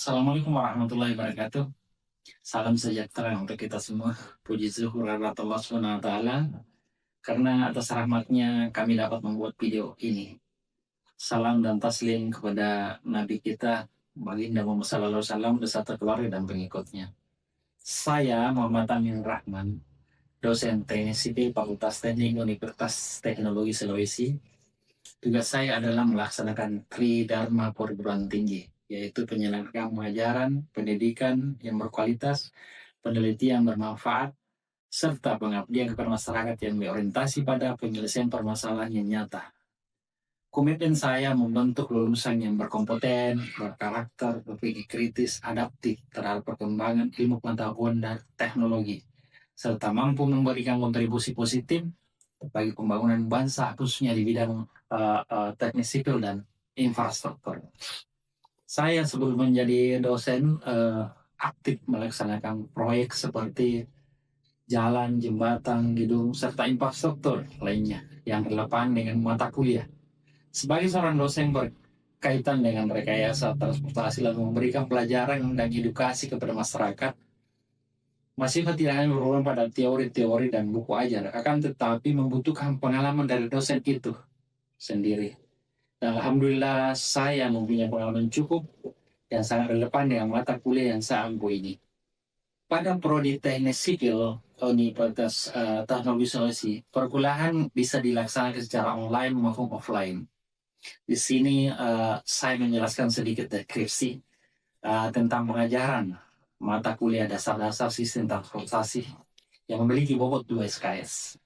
Assalamualaikum warahmatullahi wabarakatuh. Salam sejahtera untuk kita semua. Puji syukur kehadirat Allah Subhanahu wa Ta'ala, karena atas rahmatnya kami dapat membuat video ini. Salam dan taslim kepada Nabi kita, Baginda Muhammad Sallallahu Alaihi Wasallam, beserta keluarga dan pengikutnya. Saya Muhammad Amin Rahman, dosen teknik sipil Fakultas Teknik Universitas Teknologi Sulawesi. Tugas saya adalah melaksanakan Tridharma Perguruan Tinggi, yaitu penyelenggaraan pengajaran, pendidikan yang berkualitas, penelitian bermanfaat, serta pengabdian kepada masyarakat yang berorientasi pada penyelesaian permasalahan yang nyata. Komitmen saya membentuk lulusan yang berkompeten, berkarakter, berpikir kritis, adaptif terhadap perkembangan ilmu pengetahuan dan teknologi, serta mampu memberikan kontribusi positif bagi pembangunan bangsa, khususnya di bidang teknik sipil dan infrastruktur. Saya sebelum menjadi dosen aktif melaksanakan proyek seperti jalan, jembatan, gedung, serta infrastruktur lainnya yang relevan dengan mata kuliah. Sebagai seorang dosen berkaitan dengan rekayasa transportasi lalu memberikan pelajaran dan edukasi kepada masyarakat, masih tidak hanya berpegang pada teori-teori dan buku ajar, akan tetapi membutuhkan pengalaman dari dosen itu sendiri. Dan alhamdulillah saya mempunyai pengalaman cukup yang sangat relevan dengan mata kuliah yang saya ampu ini. Pada prodi teknik sipil Universitas Teknologi Sulawesi, perkuliahan bisa dilaksanakan secara online maupun offline. Di sini saya menjelaskan sedikit deskripsi tentang pengajaran mata kuliah dasar-dasar sistem transportasi yang memiliki bobot 2 SKS.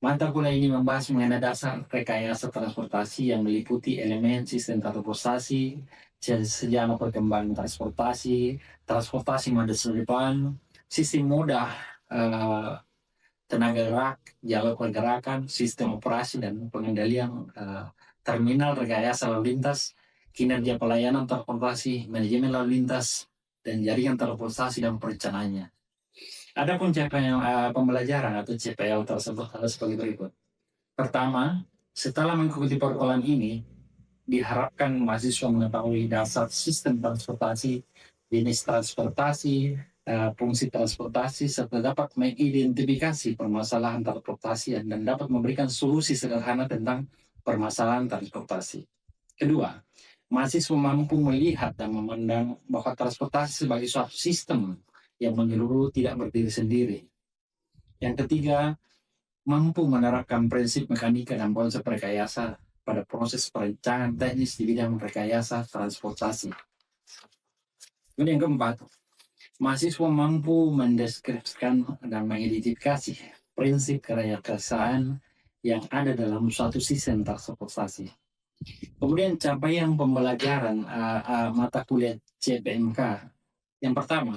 Mata kuliah ini membahas mengenai dasar rekayasa transportasi yang meliputi elemen sistem transportasi, sejarah perkembangan transportasi, transportasi masa depan, sistem moda tenaga gerak, jalur pergerakan, sistem operasi dan pengendalian terminal rekayasa lalu lintas, kinerja pelayanan transportasi, manajemen lalu lintas, dan jaringan transportasi dan perencanaannya. Adapun capaian pembelajaran atau CPL tersebut adalah sebagai berikut. Pertama, setelah mengikuti perkuliahan ini, diharapkan mahasiswa mengetahui dasar sistem transportasi, jenis transportasi, fungsi transportasi, serta dapat mengidentifikasi permasalahan transportasi dan dapat memberikan solusi sederhana tentang permasalahan transportasi. Kedua, mahasiswa mampu melihat dan memandang bahwa transportasi sebagai suatu sistem yang menyeluruh, tidak berdiri sendiri. Yang ketiga, mampu menerapkan prinsip mekanika dan konsep rekayasa pada proses perencanaan teknis di bidang rekayasa transportasi. Kemudian yang keempat, mahasiswa mampu mendeskripsikan dan mengidentifikasi prinsip kerekayasaan yang ada dalam suatu sistem transportasi. Kemudian capaian pembelajaran mata kuliah CPMK. Yang pertama,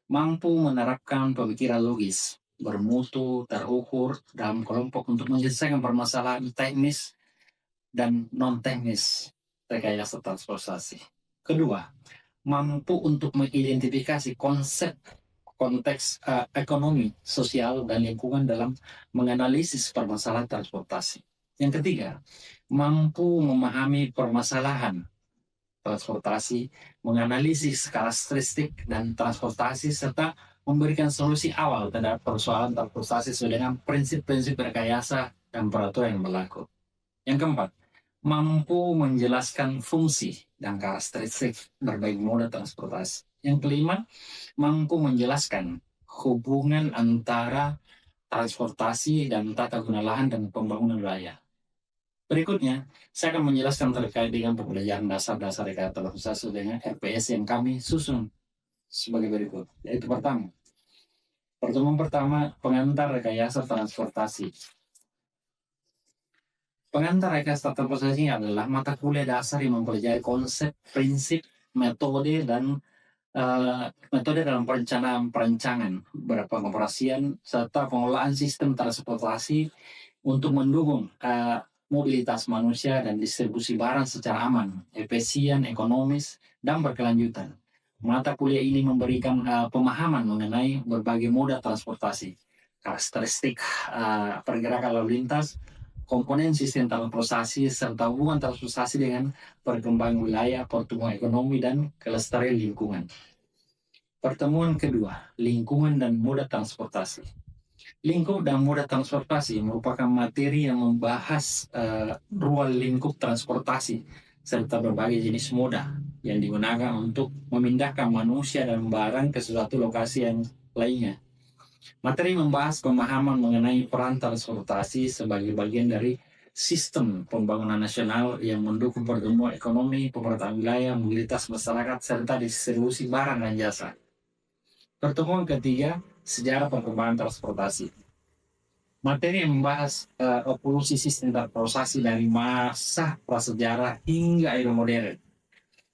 mampu menerapkan pemikiran logis, bermutu, terukur dalam kelompok untuk menyelesaikan permasalahan teknis dan non-teknis rekayasa transportasi. Kedua, mampu untuk mengidentifikasi konsep konteks ekonomi, sosial, dan lingkungan dalam menganalisis permasalahan transportasi. Yang ketiga, mampu memahami permasalahan transportasi, menganalisis karakteristik dan transportasi, serta memberikan solusi awal terhadap persoalan transportasi sesuai dengan prinsip-prinsip rekayasa dan peraturan yang berlaku. Yang keempat, mampu menjelaskan fungsi dan karakteristik berbagai moda transportasi. Yang kelima, mampu menjelaskan hubungan antara transportasi dan tata guna lahan dan pembangunan wilayah. Berikutnya, saya akan menjelaskan terkait dengan pembelajaran dasar-dasar rekayasa transportasi dengan RPS yang kami susun sebagai berikut. Yaitu pertama, pertemuan pertama, pengantar rekayasa transportasi. Pengantar rekayasa transportasi adalah mata kuliah dasar yang mempelajari konsep, prinsip, metode, dan metode dalam perencanaan, pengoperasian, serta pengelolaan sistem transportasi untuk mendukung mobilitas manusia dan distribusi barang secara aman, efisien, ekonomis, dan berkelanjutan. Mata kuliah ini memberikan pemahaman mengenai berbagai moda transportasi, karakteristik pergerakan lalu lintas, komponen sistem transportasi, serta hubungan transportasi dengan perkembangan wilayah, pertumbuhan ekonomi, dan kelestarian lingkungan. Pertemuan kedua, lingkungan dan moda transportasi. Lingkup dan moda transportasi merupakan materi yang membahas ruang lingkup transportasi serta berbagai jenis moda yang digunakan untuk memindahkan manusia dan barang ke suatu lokasi yang lainnya. Materi membahas pemahaman mengenai peran transportasi sebagai bagian dari sistem pembangunan nasional yang mendukung pertumbuhan ekonomi, pemerataan wilayah, mobilitas masyarakat, serta distribusi barang dan jasa. Pertemuan ketiga, sejarah perkembangan transportasi. Materi yang membahas evolusi sistem transportasi dari masa prasejarah hingga era modern.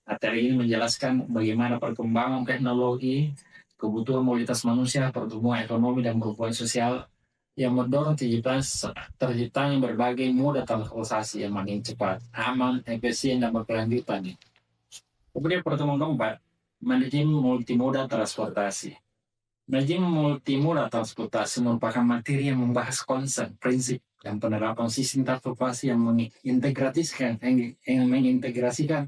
Materi ini menjelaskan bagaimana perkembangan teknologi, kebutuhan mobilitas manusia, pertumbuhan ekonomi, dan perubahan sosial yang mendorong terciptanya berbagai moda transportasi yang makin cepat, aman, efisien, dan berkelanjutan. Kemudian pertemuan keempat, manajemen multimoda transportasi. Manajemen multimoda transportasi merupakan materi yang membahas konsep, prinsip, dan penerapan sistem transportasi yang mengintegrasikan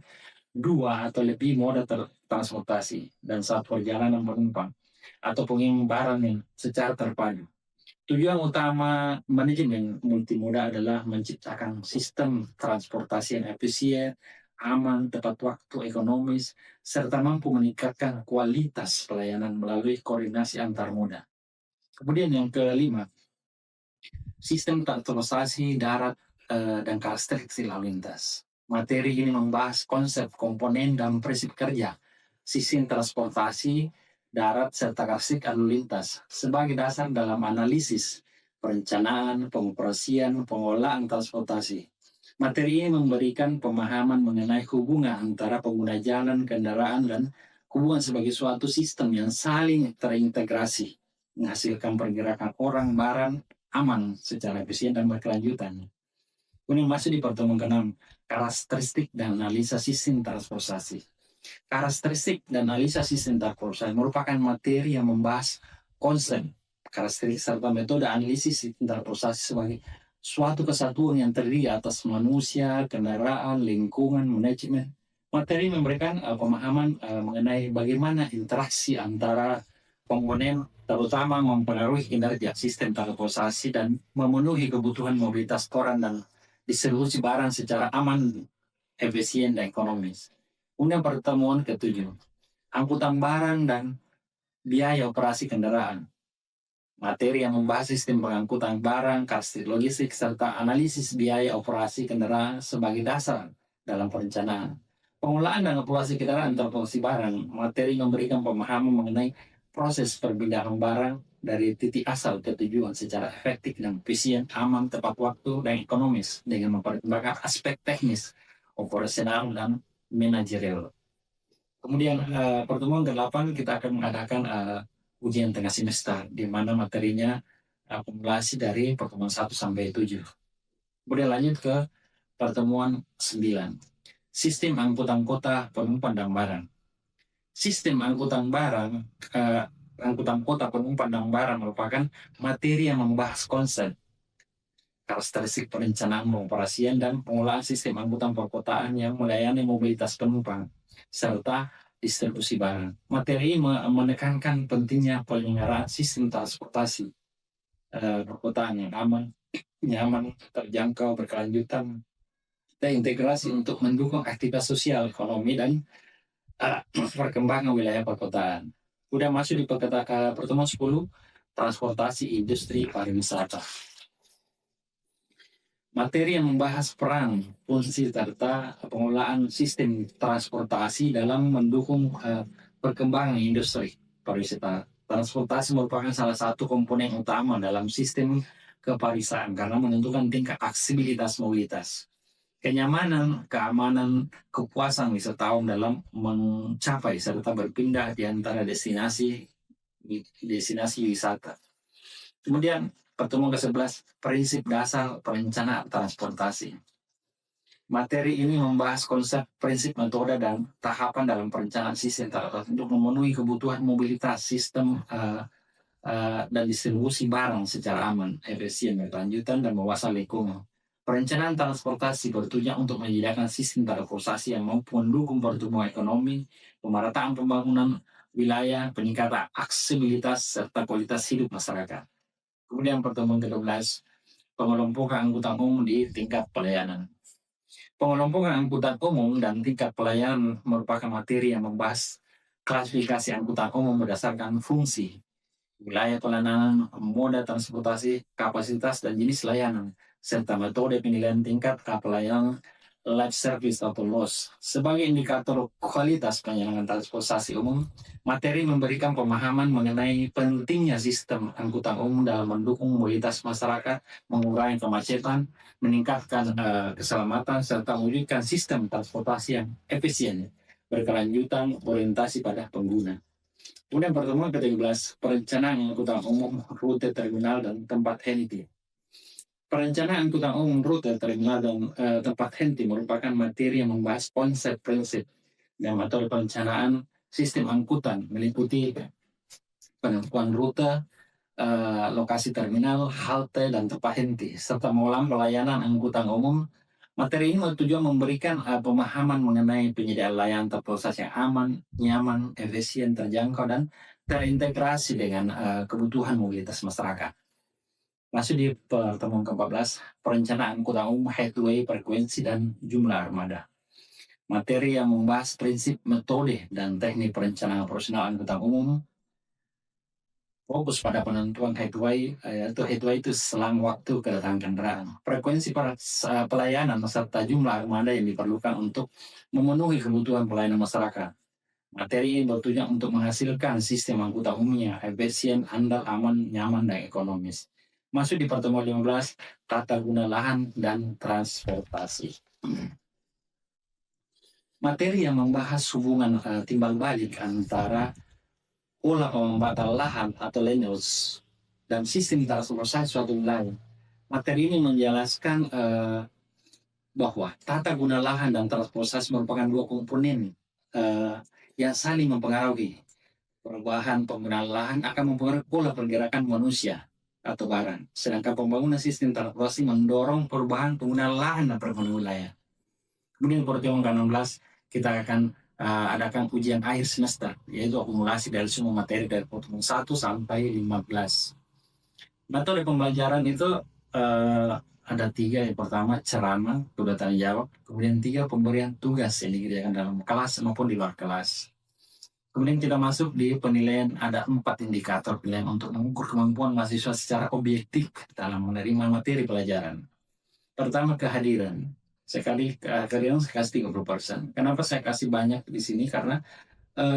dua atau lebih moda transportasi dan saat perjalanan penumpang atau pengiriman barang secara terpadu. Tujuan utama manajemen multimoda adalah menciptakan sistem transportasi yang efisien, aman, tepat waktu, ekonomis, serta mampu meningkatkan kualitas pelayanan melalui koordinasi antar moda. Kemudian yang kelima, sistem transportasi darat dan karakteristik lalu lintas. Materi ini membahas konsep, komponen, dan prinsip kerja sistem transportasi darat serta karakteristik lalu lintas sebagai dasar dalam analisis, perencanaan, pengoperasian, pengelolaan transportasi. Materi ini memberikan pemahaman mengenai hubungan antara pengguna jalan, kendaraan, dan hubungan sebagai suatu sistem yang saling terintegrasi, menghasilkan pergerakan orang, barang, aman secara efisien dan berkelanjutan. Kemudian masuk di pertemuan ke-6, karakteristik dan analisa sistem transportasi. Karakteristik dan analisa sistem transportasi merupakan materi yang membahas konsep, karakteristik, serta metode analisis sistem transportasi sebagai suatu kesatuan yang terdiri atas manusia, kendaraan, lingkungan, manajemen. Materi memberikan pemahaman mengenai bagaimana interaksi antara komponen terutama mempengaruhi kinerja sistem transportasi dan memenuhi kebutuhan mobilitas orang dan distribusi barang secara aman, efisien, dan ekonomis. Kemudian pertemuan ke-7, angkutan barang dan biaya operasi kendaraan. Materi yang membahas sistem pengangkutan barang, karakteristik logistik, serta analisis biaya operasi kendaraan sebagai dasar dalam perencanaan. Pengelolaan dan operasi kendaraan transportasi barang, materi memberikan pemahaman mengenai proses perpindahan barang dari titik asal ke tujuan secara efektif dan efisien, aman, tepat waktu, dan ekonomis dengan mempertimbangkan aspek teknis, operasional, dan manajerial. Kemudian pertemuan ke-8 kita akan mengadakan ujian tengah semester, di mana materinya akumulasi dari pertemuan 1 sampai 7. Kemudian lanjut ke pertemuan 9. Sistem angkutan kota, penumpang, dan barang. Sistem angkutan kota, penumpang, dan barang merupakan materi yang membahas konsep, karakteristik perencanaan, pengoperasian, dan pengelolaan sistem angkutan perkotaan yang melayani mobilitas penumpang, serta distribusi barang. Materi ini menekankan pentingnya penyelenggaraan sistem transportasi perkotaan yang aman, nyaman, terjangkau, berkelanjutan, dan integrasi untuk mendukung aktivitas sosial, ekonomi, dan perkembangan wilayah perkotaan. Sudah masuk di pertemuan 10, transportasi industri pariwisata. Materi yang membahas peran, fungsi, serta pengelolaan sistem transportasi dalam mendukung perkembangan industri pariwisata. Transportasi merupakan salah satu komponen utama dalam sistem kepariwisataan karena menentukan tingkat aksesibilitas mobilitas, kenyamanan, keamanan, kepuasan wisatawan dalam mencapai serta berpindah di antara destinasi wisata. Kemudian pertemuan ke-11, prinsip dasar perencanaan transportasi. Materi ini membahas konsep, prinsip, metode, dan tahapan dalam perencanaan sistem transportasi untuk memenuhi kebutuhan mobilitas, sistem dan distribusi barang secara aman, efisien, berkelanjutan, dan mewasan lingkungan. Perencanaan transportasi bertujuan untuk menyediakan sistem transportasi yang mampu mendukung pertumbuhan ekonomi, pemerataan pembangunan wilayah, peningkatan aksesibilitas, serta kualitas hidup masyarakat. Kemudian pertemuan ke-12, pengelompokan angkutan umum di tingkat pelayanan. Pengelompokan angkutan umum dan tingkat pelayanan merupakan materi yang membahas klasifikasi angkutan umum berdasarkan fungsi, wilayah pelayanan, moda transportasi, kapasitas dan jenis layanan, serta metode penilaian tingkat pelayanan life service atau LOS. Sebagai indikator kualitas penyelenggaraan transportasi umum, materi memberikan pemahaman mengenai pentingnya sistem angkutan umum dalam mendukung mobilitas masyarakat, mengurangi kemacetan, meningkatkan keselamatan, serta mewujudkan sistem transportasi yang efisien, berkelanjutan, orientasi pada pengguna. Kemudian pertemuan ke-13, perencanaan angkutan umum, rute terminal, dan tempat henti. Perencanaan angkutan umum, rute terminal, dan tempat henti merupakan materi yang membahas konsep prinsip dan metode perencanaan sistem angkutan, meliputi penentuan rute, lokasi terminal, halte, dan tempat henti, serta mengulang pelayanan angkutan umum. Materi ini bertujuan memberikan pemahaman mengenai penyediaan layanan transportasi yang aman, nyaman, efisien, terjangkau, dan terintegrasi dengan kebutuhan mobilitas masyarakat. Masuk di pertemuan ke-14, perencanaan angkutan umum, headway, frekuensi, dan jumlah armada. Materi yang membahas prinsip, metode, dan teknik perencanaan operasional angkutan umum, fokus pada penentuan headway, yaitu headway itu selang waktu kedatangan kendaraan. Frekuensi pelayanan serta jumlah armada yang diperlukan untuk memenuhi kebutuhan pelayanan masyarakat. Materi ini bertujuan untuk menghasilkan sistem angkutan umumnya efisien, andal, aman, nyaman, dan ekonomis. Masuk di pertemuan 15, tata guna lahan dan transportasi. Materi yang membahas hubungan timbal balik antara pola pemambatan lahan atau land use dan sistem transportasi suatu wilayah. Materi ini menjelaskan bahwa tata guna lahan dan transportasi merupakan dua komponen yang saling mempengaruhi. Perubahan penggunaan lahan akan mempengaruhi pola pergerakan manusia atau barang. Sedangkan pembangunan sistem transportasi mendorong perubahan penggunaan lahan dan perkembangan wilayah. Kemudian pertemuan ke-16, kita akan adakan ujian akhir semester, yaitu akumulasi dari semua materi dari pertemuan 1 sampai 15. Metode pembelajaran itu ada 3. Yang pertama, ceramah, kedua tanya jawab, kemudian 3, pemberian tugas yang dikerjakan dalam kelas maupun di luar kelas. Kemudian kita masuk di penilaian, ada 4 indikator penilaian untuk mengukur kemampuan mahasiswa secara objektif dalam menerima materi pelajaran. Pertama, kehadiran. Sekali kehadiran saya kasih 30%. Kenapa saya kasih banyak di sini? Karena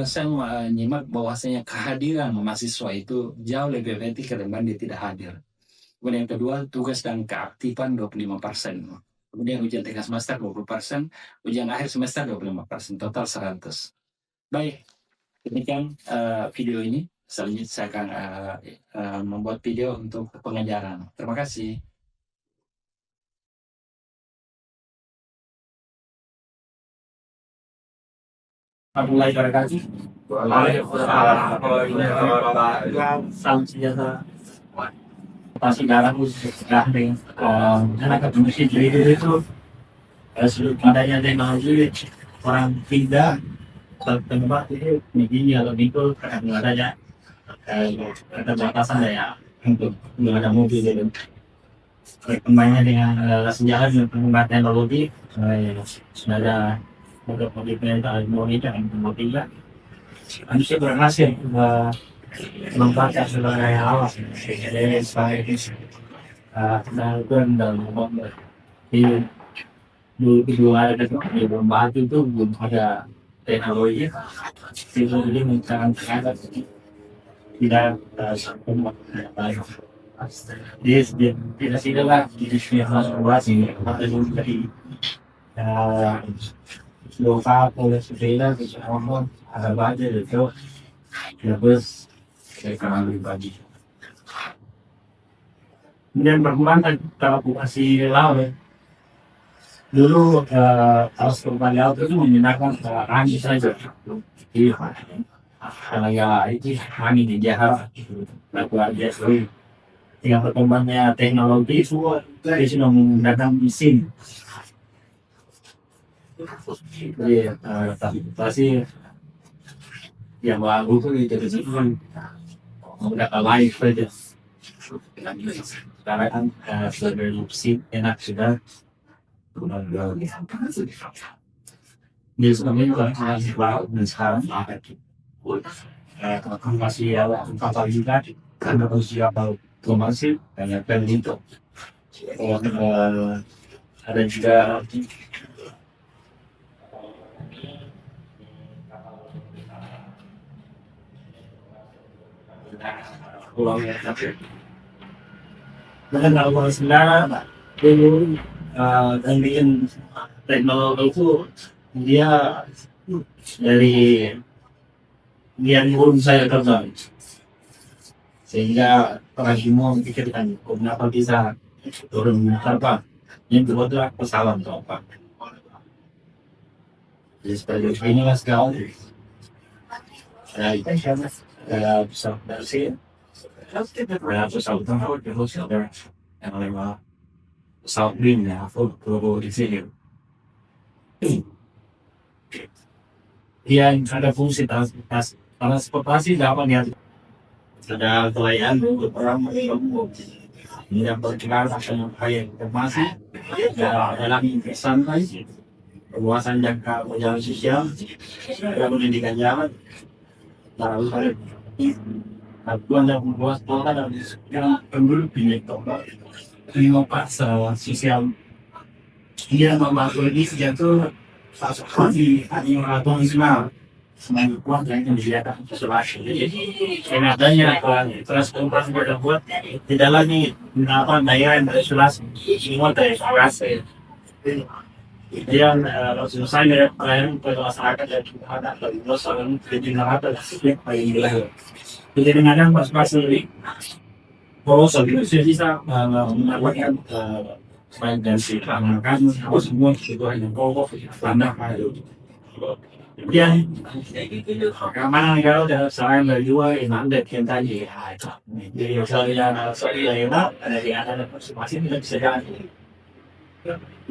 saya menyimak bahwasanya kehadiran mahasiswa itu jauh lebih efektif ketimbang dia tidak hadir. Kemudian yang kedua, tugas dan keaktifan 25%. Kemudian ujian tengah semester 20%, ujian akhir semester 25%, total 100. Baik. Demikian video ini. Selanjutnya saya akan membuat video untuk pengajaran. Terima kasih. Warahmatullahi wabarakatuh. Salam sejahtera. Pasti dalam sudah dengan anak kondisi diri itu sudut pandangnya dengan orang tidak tempat itu begini atau itu karena adanya keterbatasan daya untuk menggunakan mobil itu. Perkembangannya dengan sejarah dan perkembangan teknologi sudah ada mobil dan mobil manusia berhasil memanfaatkan sebagai alat jadi sebagai dan mobil di kedua ada di batu itu belum ada teknologi jadi menciptakan tidak sampai tidak tidaklah di transformasi ada dari lokal polisinya bisa ngomong ada banyak itu terus saya kenal pribadi kemudian berkembang transportasi laut dulu transportasi laut itu menggunakan angin saja karena ya itu angin di jahat lalu aja dengan berkembangnya teknologi dia sudah menggunakan mesin. Jadi transportasi yang baru itu menggunakan live saja. Sekarang kan sebagai mesin enak sudah. Dia sebenarnya masih baru dan sekarang masih kapal juga karena usia otomatis banyak itu. Ada juga pulau dengan awal sebenarnya dulu dengan teknologi itu dia dari yang belum saya kerja sehingga orang semua memikirkan kenapa bisa turun tanpa yang kedua adalah pesawat atau apa. Jadi seperti ini mas kau ada pesawat bersih ada pesawat tempur terus ada yang lewat pesawat bin ya aku di sini dia ada fungsi transportasi dapat ya ada pelayanan untuk orang ini yang berkenaan dengan kaya informasi dalam santai perluasan jangka perjalanan sosial dan pendidikan jalan lalu bantuan yang membuat pola dan sekarang penduduk bineka inovasi sosial dia membantu ini sejak itu transportasi internasional semakin kuat dan disediakan isolasi. Dengan adanya transportasi berbuat tidak lagi menggunakan daya isolasi, semua terisolasi. Kemudian selesai dari pelayanan kepada masyarakat dan ada masyarakat jadi narada yang paling wilayah. Jadi dengan pas ini, kalau saya bisa mendapatkan baik dari si makan semua itu hanya pokok standar kemudian keamanan kalau selain dari dua ini ada yang tadi jadi misalnya dari ada masing-masing kita bisa jalan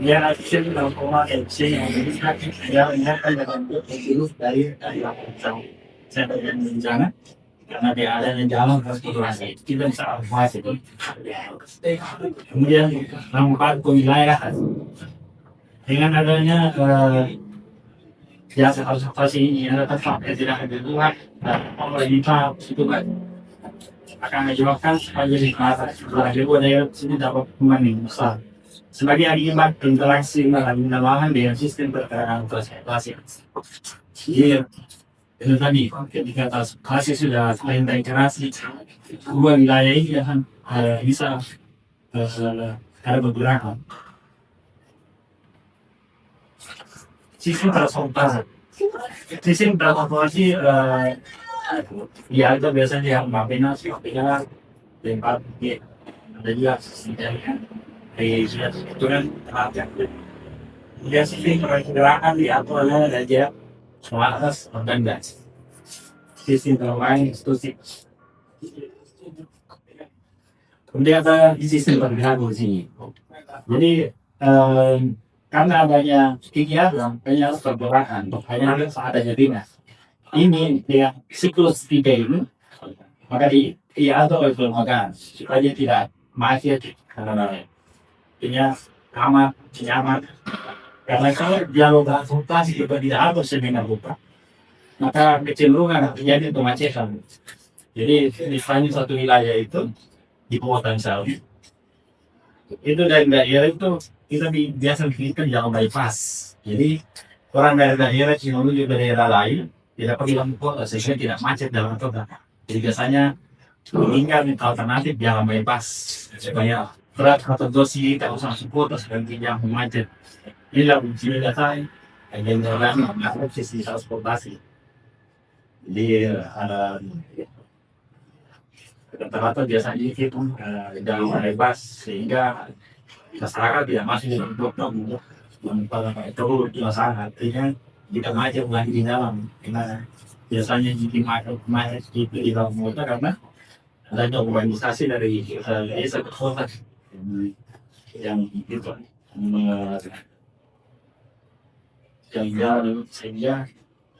ya sih kalau sih yang itu dari saya berencana karena dia ada yang jalan transportasi kita bisa avasi kemudian tempat wilayah dengan adanya jasa transportasi ini ada tempat yang tidak ada luar dan pemerintah itu kan akan menyebabkan supaya di kedua daerah sini dapat pemain besar sebagai akibat interaksi lahan dengan sistem pergerakan transportasi. Iya, itu tadi ketika transportasi sudah terintegrasi dua wilayah ini akan bisa ada bergerak. Sistem transportasi ya itu biasanya yang mapenya tempat ada juga sistem itu kan dia sistem pergerakan diatur oleh raja atas organisasi sistem terlain institusi kemudian ada sistem pergerakan di sini jadi karena adanya kegiatan banyak pergerakan hanya adanya dinas ini dia siklus 3 ini maka diatur oleh lembaga supaya tidak macet karena punya aman nyaman karena kalau jalur transportasi juga tidak harus sedemikian rupa maka kecenderungan terjadi kemacetan jadi misalnya satu wilayah itu di kota misalnya itu dari daerah itu kita biasa bikin jalan bypass jadi orang dari daerah menuju ke daerah lain tidak perlu dalam kota sehingga tidak macet dalam kota jadi biasanya meninggal alternatif jalan bypass supaya berat atau dosi tak usah masuk kota sedang yang macet inilah fungsi dasar yang dalam sisi transportasi jadi ada rata-rata biasanya itu jalan bypass sehingga masyarakat tidak masih untuk itu masalah artinya jika macet lagi di dalam karena biasanya jika macet itu di dalam kota karena adanya urbanisasi dari desa ke kota yang itu me- sehingga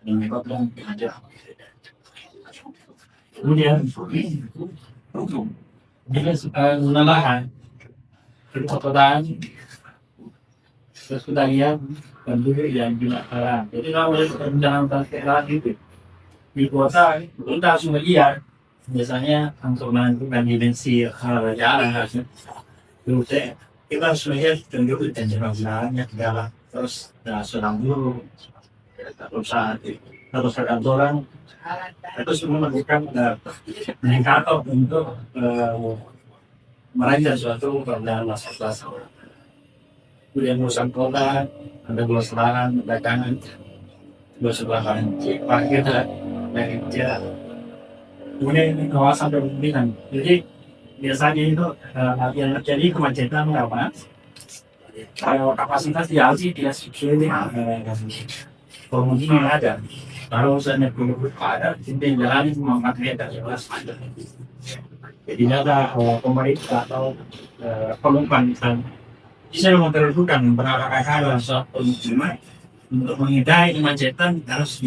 menyebabkan ada kemudian dia menambahkan perkotaan kesudahan penduduk yang juga jadi kalau dalam perkiraan itu di kota kita harus melihat biasanya untuk menentukan dimensi jalan harusnya dulu kita harus melihat penduduk dan jalan-jalannya ke dalam terus sedang dulu terus ada orang terus memerlukan indikator untuk merancang suatu perjalanan masuk kemudian urusan kota ada dua serangan dagangan dua serangan parkir dan kerja kemudian kawasan perkebunan jadi biasanya itu yang terjadi kemacetan apa kalau kapasitas di Alsi tidak sesuai dengan pengemudi yang ada kalau misalnya penduduk ada jadi jalan memakai dari jelas jadi ada pemerintah atau penumpang misalnya bisa memperlukan beberapa hal untuk menghindari kemacetan harus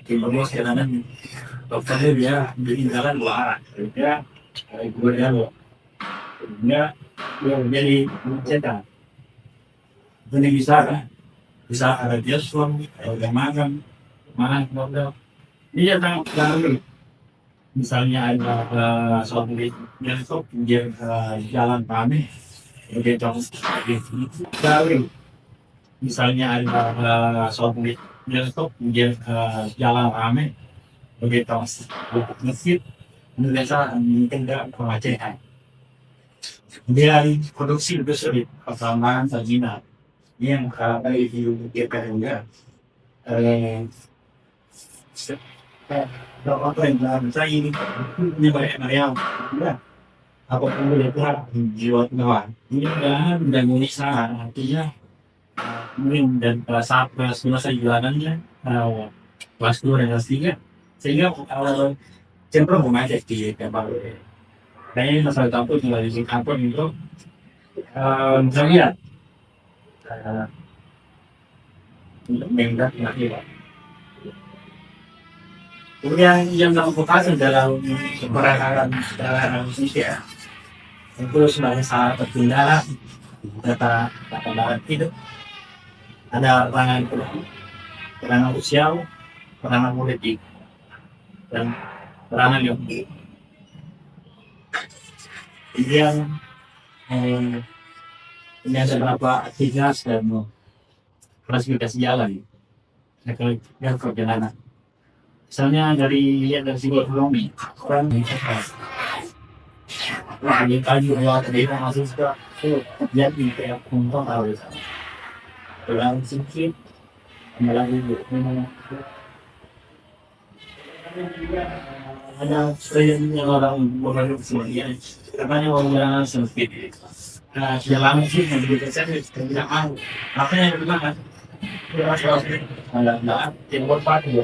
diperluas jalanan dokternya dia bikin jalan dua arah ya kemudian dia menjadi kemacetan ini bisa ada bioskop ada makan model ini yang sangat misalnya ada suatu bioskop dia jalan kami begitu dari misalnya ada suatu bioskop dia jalan rame begitu masjid biasa tidak kemacetan kemudian produksi besar pertambangan sarjina yang dari di DPR juga apa yang saya ini banyak yang apapun boleh Tuhan jiwa Tuhan ini dan Indonesia artinya mungkin dan saat selesai jalanannya kelas 2 dan kelas 3 sehingga cenderung mengajak di kapal kayaknya salah satu juga di kantor itu bisa lihat untuk mengingat kemudian yang transportasi dalam keberadaan Indonesia itu sebagai salah satu kendala data barat itu ada perangan sosial, perangan politik, dan perangan yang kemudian ini ada beberapa aktivitas dan klasifikasi jalan yang perjalanan. Misalnya dari segi ekonomi, orang ini tadi lewat dari mahasiswa, jadi kayak untung harus orang sedikit melalui ada yang orang berlalu semuanya, karena orang sempit. Jalan sih yang begitu saya tidak mau. Apa yang dibilang? Ada timur pagi.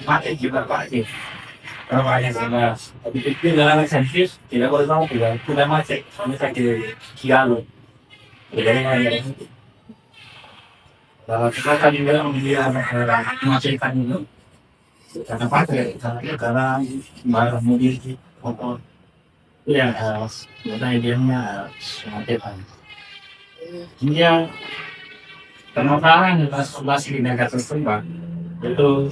Mati juga pasti. Kalau banyak sama, tapi itu dalam sensis tidak boleh tahu tidak macet, misalnya di Kialu. Jadi kita kan juga melihat kemacetan itu karena pakai karena barang mobil motor ya idenya kemacetan. Dia pemekaran masih di negara berkembang itu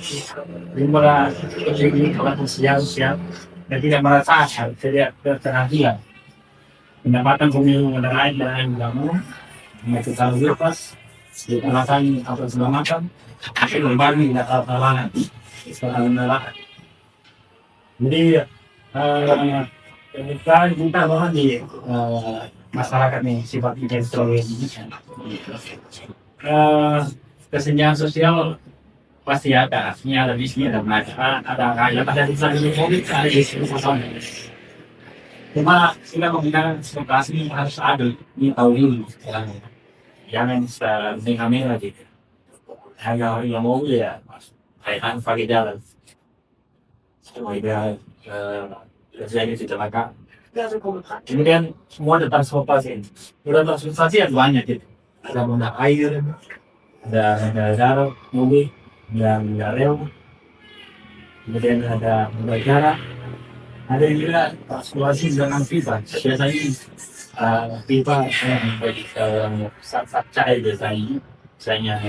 dimana terjadi kelas sosial dan tidak merasa tidak terkenalan pendapatan pemilu lain dan kamu itu kalau lepas dikenakan atau segala macam itu kembali tidak terlalu jadi kita bahkan di masyarakat nih sifat intensional kesenjangan sosial pasti ada, artinya ada bisnis, ada penghasilan, ada kaya, ada di sana ada di sana. Cuma kita menggunakan ekspektasi harus ada ini tahu ini, jangan seperti kamera gitu. Harga yang mobil ya, kaitan pakai jalan, supaya terjadi kecelakaan. Kemudian semua ada transportasi. Udah transportasi ada banyak gitu. Ada moda air, ada darat, mobil, ada rel, kemudian ada moda darat, ada juga transportasi dengan pipa. Biasanya pipa saat cair biasanya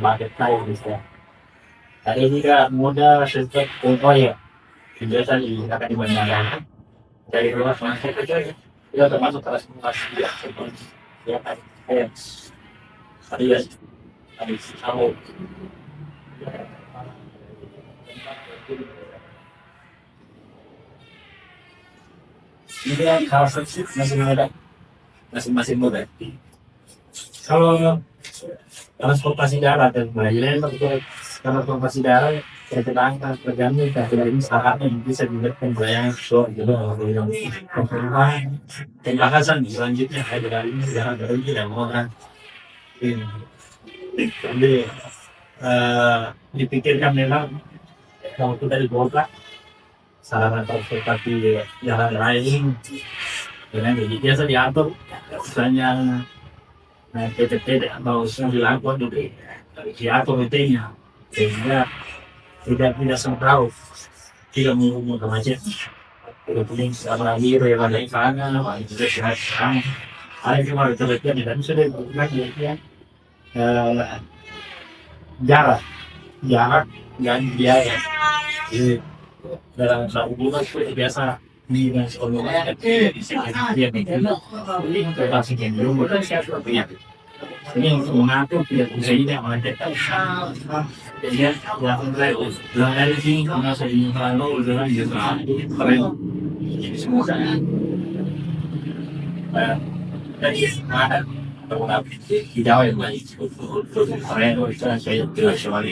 pakai cair bisa. Ada juga moda sistem konvoy biasanya akan digunakan dari luar masuk ke dalam. Itu termasuk transportasi ya kan. Tadi ya, tadi kamu ini kan kawasan masih muda, masih muda. Kalau transportasi darat dan lain-lain, transportasi darat tergantung dari saatnya bisa diberikan pelayanan sesuai dengan pembahasan selanjutnya ada dari ini dari tidak orang ini. Jadi dipikirkan memang kalau itu dari kota sarana transportasi jalan lain dengan jadi biasa diatur misalnya PT atau mobil angkot itu diatur rutenya sehingga tidak semprau tidak menghubung macet kemudian sama lagi rela dari sana itu sehat ada cuma terlihat dan sudah bukan ya jarak dan biaya jadi dalam satu bulan itu biasa di sekolah dia terpaksa yang belum punya ini mengatur tidak bisa tidak mengajarkan jadi yang dari sini karena saya kalau dengan keren jadi semua dari mana tapi tidak yang baik keren itu saya tidak sekali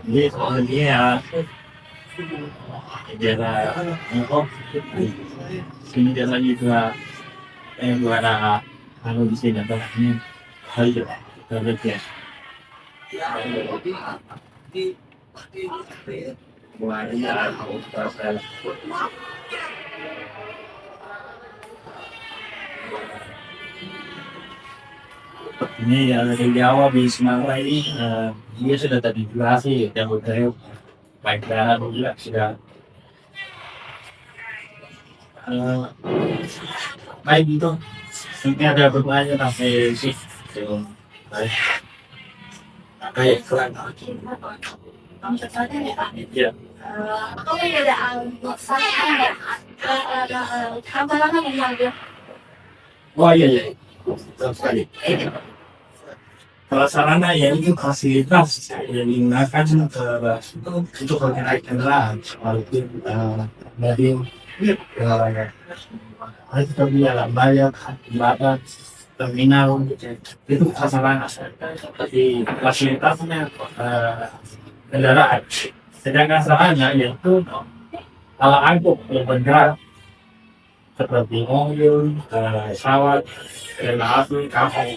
jadi sebenarnya daerah sini daerah juga bukan kalau di sini tempatnya hal terlihat ya. Ini yang dari Jawa di Sumatera ini dia sudah terintegrasi yang budaya baik darat juga sudah baik itu. Ini ada berbanyak sampai sih kayak keren ya. Oh iya sekali. Kalau sarana ya itu fasilitas yang digunakan untuk bergerak kendaraan seperti dari kita bilang banyak jembatan terminal itu sarana seperti fasilitasnya kendaraan. Sedangkan sarana yaitu alat angkut yang bergerak seperti mobil, pesawat, kereta api, kapal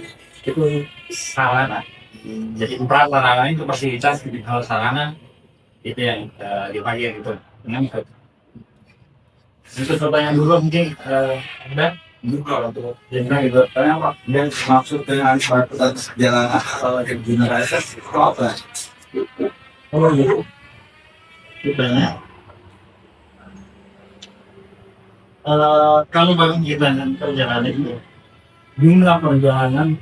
itu sarana. Jadi sarana itu fasilitas di hal sarana itu yang dipakai gitu. Itu pertanyaan dulu mungkin Anda juga untuk jenderal itu apa dan maksud dengan fasilitas jalan generasi itu apa? Oh gitu. Ditanya. Kalau bagi kita perjalanan itu jumlah perjalanan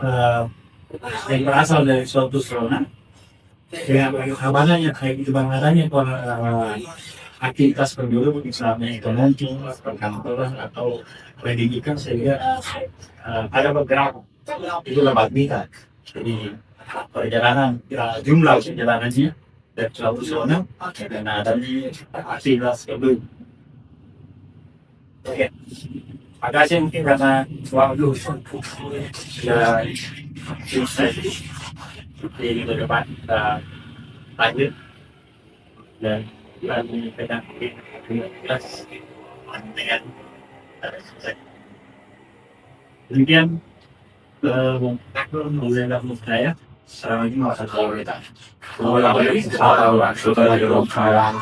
yang berasal dari suatu zona dengan bagaimana kayak itu bangunannya aktivitas penduduk misalnya ekonomi, perkantoran atau pendidikan sehingga ada bergerak itu lewat minat. Jadi perjalanan jumlah perjalanannya dari suatu zona dan adanya aktivitas penduduk. Oke, makasih mungkin karena waktu sudah selesai. Jadi minggu depan kita lanjut dan kita menyampaikan aktivitas dengan selesai. Demikian mengenai saya 사람이 와서 더울다. 더울다. 더울다. 더울다. 더울다.